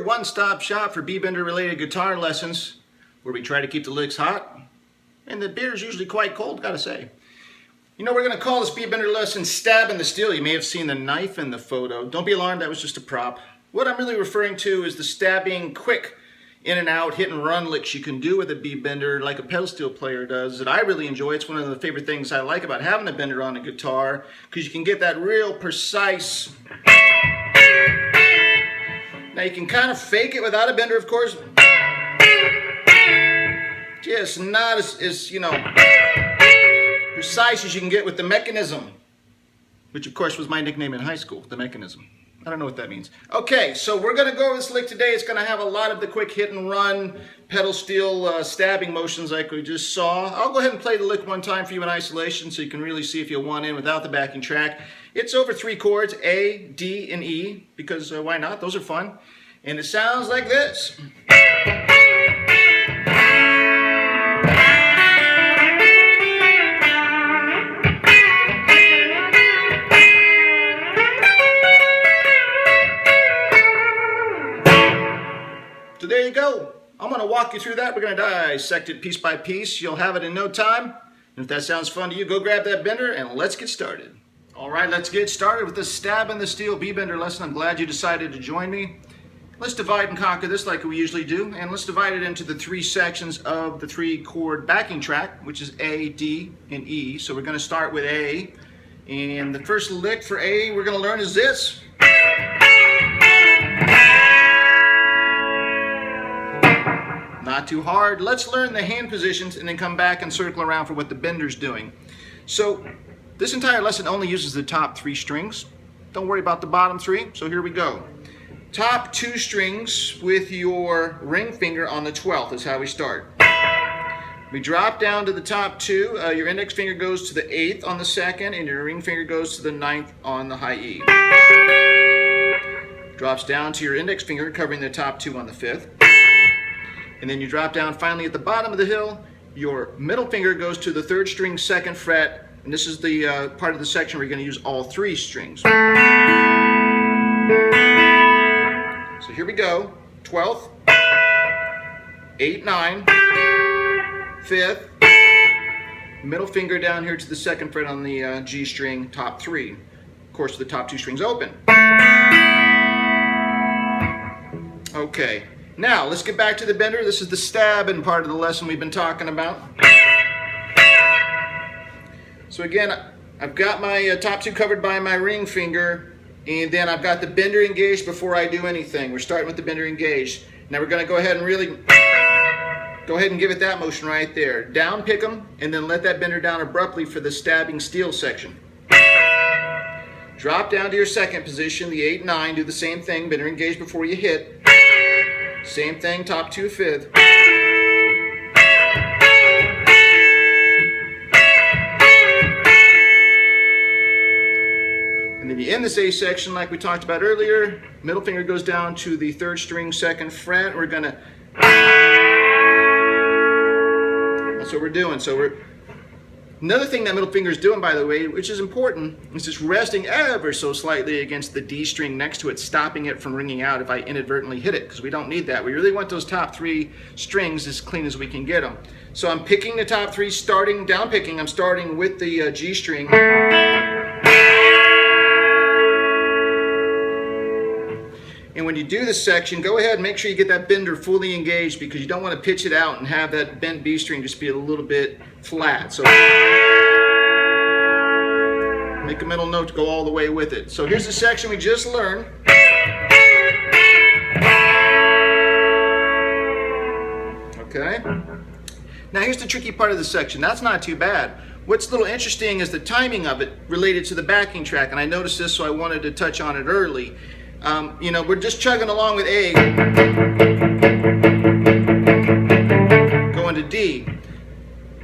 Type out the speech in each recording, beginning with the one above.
one-stop shop for B-bender related guitar lessons, where we try to keep the licks hot, and the beer is usually quite cold, gotta say. You know, we're gonna call this B-bender lesson Stabbin' the Steel. You may have seen the knife in the photo. Don't be alarmed, that was just a prop. What I'm really referring to is the stabbing, quick, in and out, hit and run licks you can do with a B-bender like a pedal steel player does that I really enjoy. It's one of the favorite things I like about having a bender on a guitar, because you can get that real precise. Now you can kind of fake it without a bender, of course. Just not as you know, precise as you can get with the mechanism, which of course was my nickname in high school, the mechanism. I don't know what that means. Okay, so we're going to go over this lick today. It's going to have a lot of the quick hit and run pedal steel stabbing motions like we just saw. I'll go ahead and play the lick one time for you in isolation so you can really see if you want in without the backing track. It's over 3 chords, A, D, and E, because why not? Those are fun. And it sounds like this. So there you go. I'm going to walk you through that. We're going to dissect it piece by piece. You'll have it in no time. And if that sounds fun to you, go grab that bender and let's get started. All right, let's get started with the Stabbin' the Steel B-bender lesson. I'm glad you decided to join me. Let's divide and conquer this like we usually do, and let's divide it into the 3 sections of the 3-chord backing track, which is A, D, and E. So we're going to start with A, and the first lick for A we're going to learn is this. Not too hard. Let's learn the hand positions and then come back and circle around for what the bender's doing. So this entire lesson only uses the top 3 strings. Don't worry about the bottom 3. So here we go. Top 2 strings with your ring finger on the 12th is how we start. We drop down to the top 2. Your index finger goes to the 8th on the 2nd, and your ring finger goes to the 9th on the high E. Drops down to your index finger, covering the top 2 on the 5th. And then you drop down finally at the bottom of the hill. Your middle finger goes to the 3rd string, 2nd fret, and this is the part of the section where you're going to use all 3 strings. So here we go. 12th, 8, 9, 5th, middle finger down here to the 2nd fret on the G string, top 3. Of course, the top 2 strings open. Okay. Now, let's get back to the bender. This is the stabbing part of the lesson we've been talking about. So again, I've got my top 2 covered by my ring finger, and then I've got the bender engaged before I do anything. We're starting with the bender engaged. Now we're going to go ahead and really go ahead and give it that motion right there. Down pick them, and then let that bender down abruptly for the stabbing steel section. Drop down to your 2nd position, the 8, 9. Do the same thing, bender engaged before you hit. Same thing, top 2, 5th. And then you end this A section like we talked about earlier. Middle finger goes down to the 3rd string, 2nd fret. We're gonna, that's what we're doing. So another thing that middle finger is doing, by the way, which is important, is just resting ever so slightly against the D string next to it, stopping it from ringing out if I inadvertently hit it, because we don't need that. We really want those top 3 strings as clean as we can get them. So I'm picking the top 3, starting down picking. I'm starting with the G string. And when you do this section, go ahead and make sure you get that bender fully engaged, because you don't want to pitch it out and have that bent B string just be a little bit flat. So make a middle note to go all the way with it. So here's the section we just learned. Okay. Now here's the tricky part of the section. That's not too bad. What's a little interesting is the timing of it related to the backing track, and I noticed this, so I wanted to touch on it early. You know, we're just chugging along with A, going to D.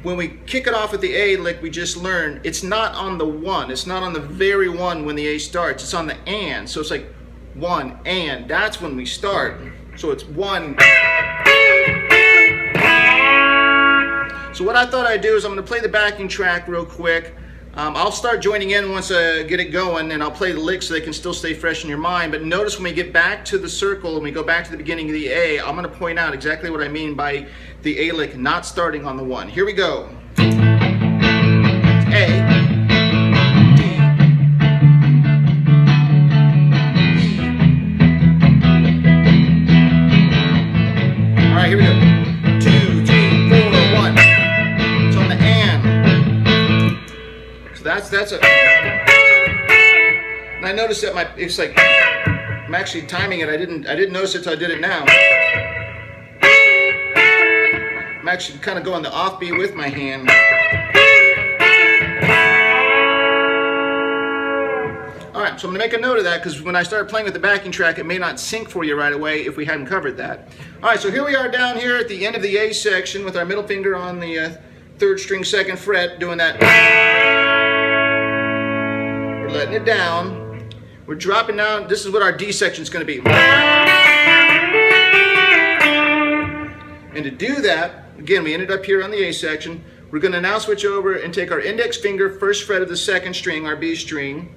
When we kick it off with the A lick we just learned, it's not on the 1. It's not on the very 1 when the A starts. It's on the and. So it's like 1 and. That's when we start. So it's 1. So what I thought I'd do is I'm going to play the backing track real quick. I'll start joining in once I get it going, and I'll play the licks so they can still stay fresh in your mind. But notice when we get back to the circle and we go back to the beginning of the A, I'm going to point out exactly what I mean by the A lick not starting on the 1. Here we go. A. Here we go. 2, 3, 4, 1. It's on the and. So that's a. And I noticed that it's like I'm actually timing it. I didn't notice it until I did it now. I'm actually kind of going the offbeat with my hand. All right, so I'm going to make a note of that because when I start playing with the backing track, it may not sync for you right away if we hadn't covered that. All right, so here we are down here at the end of the A section with our middle finger on the 3rd string 2nd fret, doing that. We're letting it down. We're dropping down. This is what our D section is going to be. And to do that, again, we ended up here on the A section. We're going to now switch over and take our index finger, 1st fret of the 2nd string, our B string,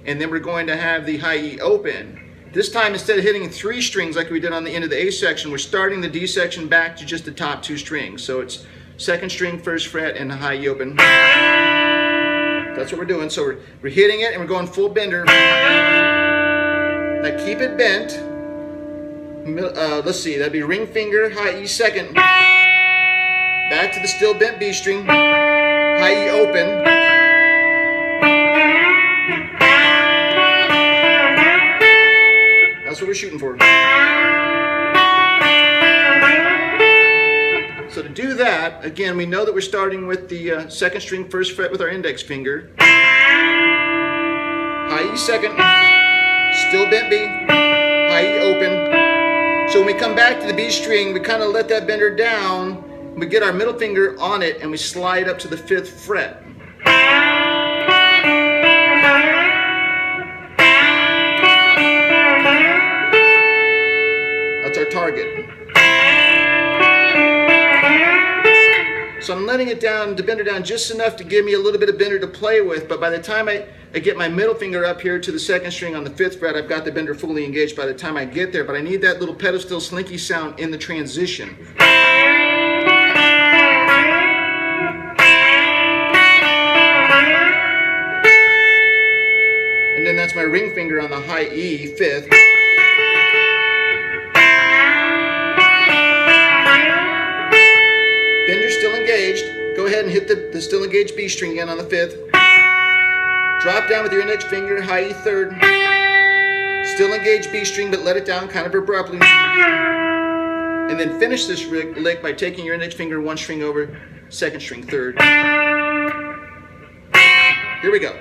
and then we're going to have the high E open. This time, instead of hitting 3 strings like we did on the end of the A section, we're starting the D section back to just the top 2 strings. So it's 2nd string, 1st fret, and the high E open. That's what we're doing. So we're hitting it and we're going full bender. Now keep it bent. Let's see, that'd be ring finger, high E 2nd. Back to the still bent B string, high E open. That's what we're shooting for. So to do that, again, we know that we're starting with the 2nd string, 1st fret with our index finger. High E 2nd, still bent B, high E open. So when we come back to the B string, we kind of let that bender down, we get our middle finger on it, and we slide up to the 5th fret. That's our target. So I'm letting it down, the bender down just enough to give me a little bit of bender to play with, but by the time I get my middle finger up here to the 2nd string on the 5th fret, I've got the bender fully engaged by the time I get there, but I need that little pedal steel slinky sound in the transition. And then that's my ring finger on the high E 5th. Bender's still engaged. Go ahead and hit the still engaged B string again on the 5th. Drop down with your index finger, high E 3rd. Still engaged B string, but let it down kind of abruptly. And then finish this lick by taking your index finger 1 string over, 2nd string 3rd. Here we go.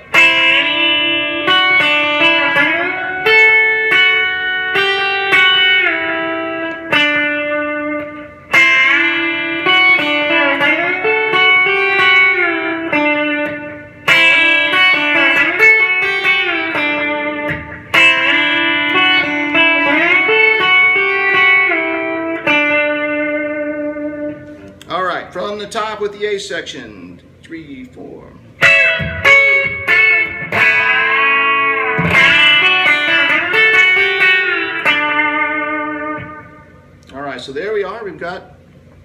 From the top with the A section, 3, 4. All right, so there we are. We've got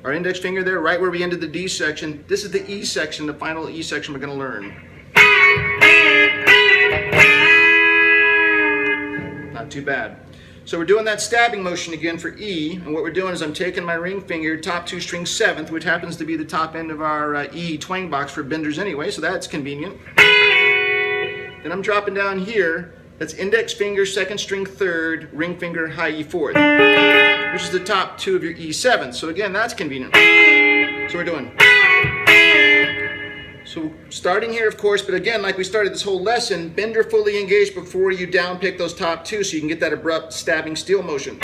our index finger there right where we ended the D section. This is the E section, the final E section we're going to learn. Not too bad. So we're doing that stabbing motion again for E, and what we're doing is I'm taking my ring finger, top 2 string 7th, which happens to be the top end of our E twang box for benders anyway, so that's convenient. Then I'm dropping down here, that's index finger, 2nd string 3rd, ring finger, high E 4th, which is the top 2 of your E 7th, so again, that's convenient. So we're doing. So starting here, of course, but again, like we started this whole lesson, bender fully engaged before you down pick those top 2 so you can get that abrupt stabbing steel motion.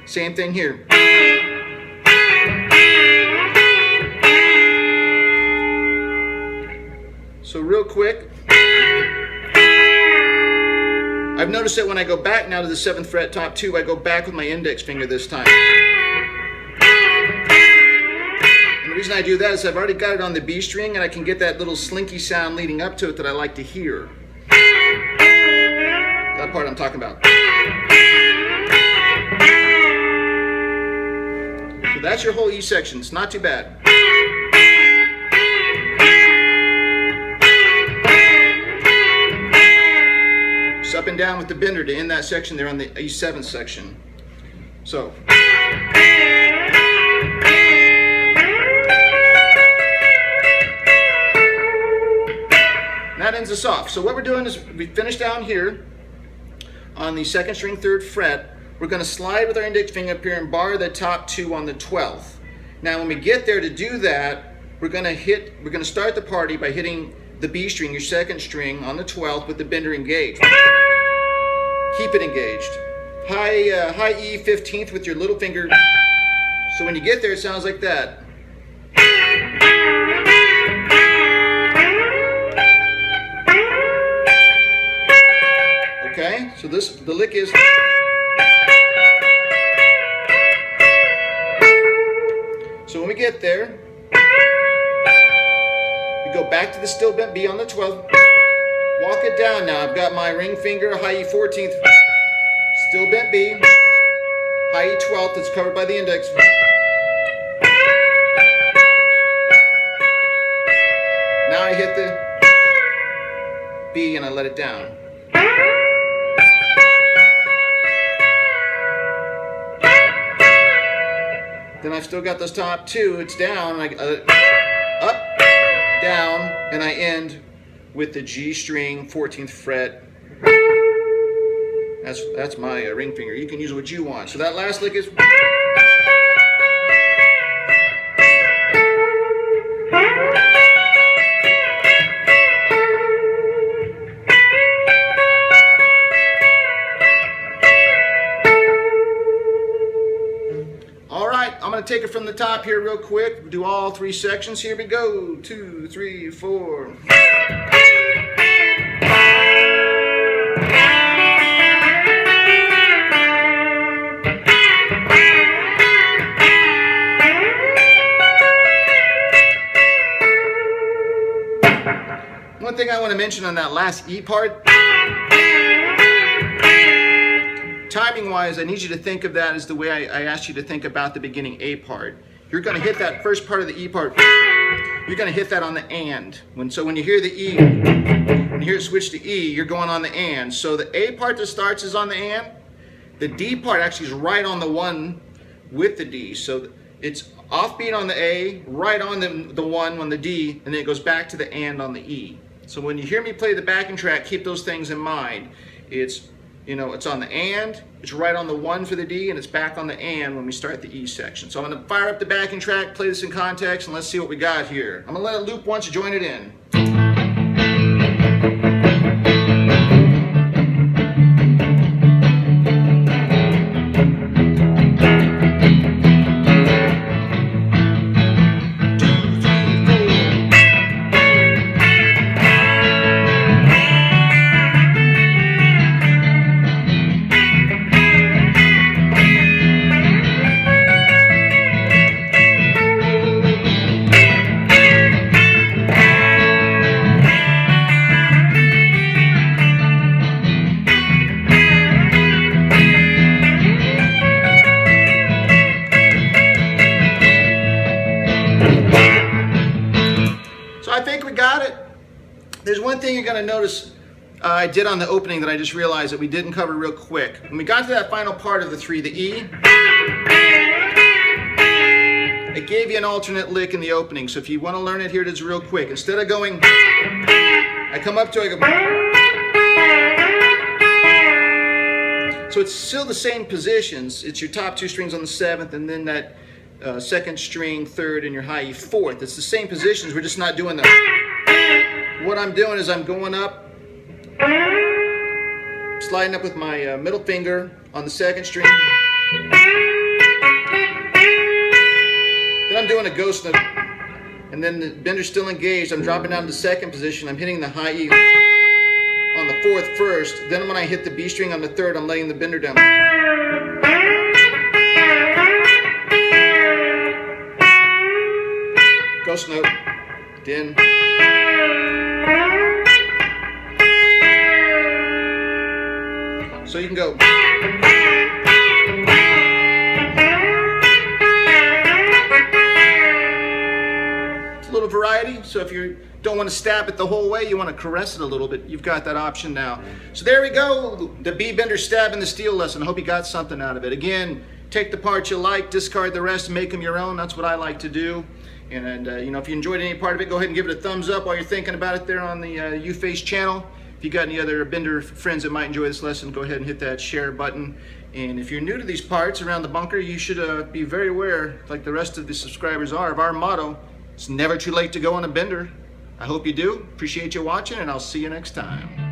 Same thing here. So real quick, I've noticed that when I go back now to the 7th fret top 2, I go back with my index finger this time. The reason I do that is I've already got it on the B string and I can get that little slinky sound leading up to it that I like to hear. That part I'm talking about. So that's your whole E section. It's not too bad. Just up and down with the bender to end that section there on the E7 section. So. That ends us off. So what we're doing is we finish down here on the 2nd string 3rd fret. We're going to slide with our index finger up here and bar the top 2 on the 12th. Now when we get there to do that, we're going to start the party by hitting the B string, your 2nd string, on the 12th with the bender engaged. Keep it engaged. High E 15th with your little finger. So when you get there, it sounds like that. Okay, so the lick is. So when we get there, we go back to the still bent B on the 12th. Walk it down now. I've got my ring finger, high E 14th, still bent B, high E 12th, it's covered by the index. Now I hit the B and I let it down. Then I've still got those top 2, it's down, and up, down, and I end with the G string, 14th fret. That's my ring finger. You can use what you want. So that last lick is. I'm going to take it from the top here real quick. Do all 3 sections. Here we go. 2, 3, 4. One thing I want to mention on that last E part. Timing wise, I need you to think of that as the way I asked you to think about the beginning A part. You're going to hit that first part of the E part. You're going to hit that on the and. So when you hear the E, when you hear it switch to E, you're going on the and. So the A part that starts is on the and. The D part actually is right on the 1 with the D. So it's offbeat on the A, right on the 1 on the D, and then it goes back to the and on the E. So when you hear me play the backing track, keep those things in mind. It's on the and, it's right on the 1 for the D, and it's back on the and when we start the E section. So I'm going to fire up the backing track, play this in context, and let's see what we got here. I'm going to let it loop once, join it in. There's one thing you're going to notice I did on the opening that I just realized that we didn't cover real quick. When we got to that final part of the 3, the E, it gave you an alternate lick in the opening. So if you want to learn it, here it is real quick. Instead of going, I come up to it, I go. So it's still the same positions. It's your top 2 strings on the 7th, and then that 2nd string 3rd, and your high E 4th. It's the same positions. We're just not doing the. What I'm doing is I'm going up, sliding up with my middle finger on the 2nd string. Then I'm doing a ghost note, and then the bender's still engaged. I'm dropping down to the 2nd position. I'm hitting the high E on the 4th first. Then when I hit the B string on the 3rd, I'm laying the bender down. ghost note, then. So you can go. It's a little variety, so if you don't want to stab it the whole way, you want to caress it a little bit, you've got that option now. So there we go, the B-Bender Stabbin the Steel lesson. I hope you got something out of it. Again, take the parts you like, discard the rest, make them your own. That's what I like to do. And you know, if you enjoyed any part of it, go ahead and give it a thumbs up while you're thinking about it there on the UFace channel. If you got any other Bender friends that might enjoy this lesson, go ahead and hit that share button. And if you're new to these parts around the bunker, you should be very aware, like the rest of the subscribers are, of our motto: it's never too late to go on a bender. I hope you do. Appreciate you watching, and I'll see you next time.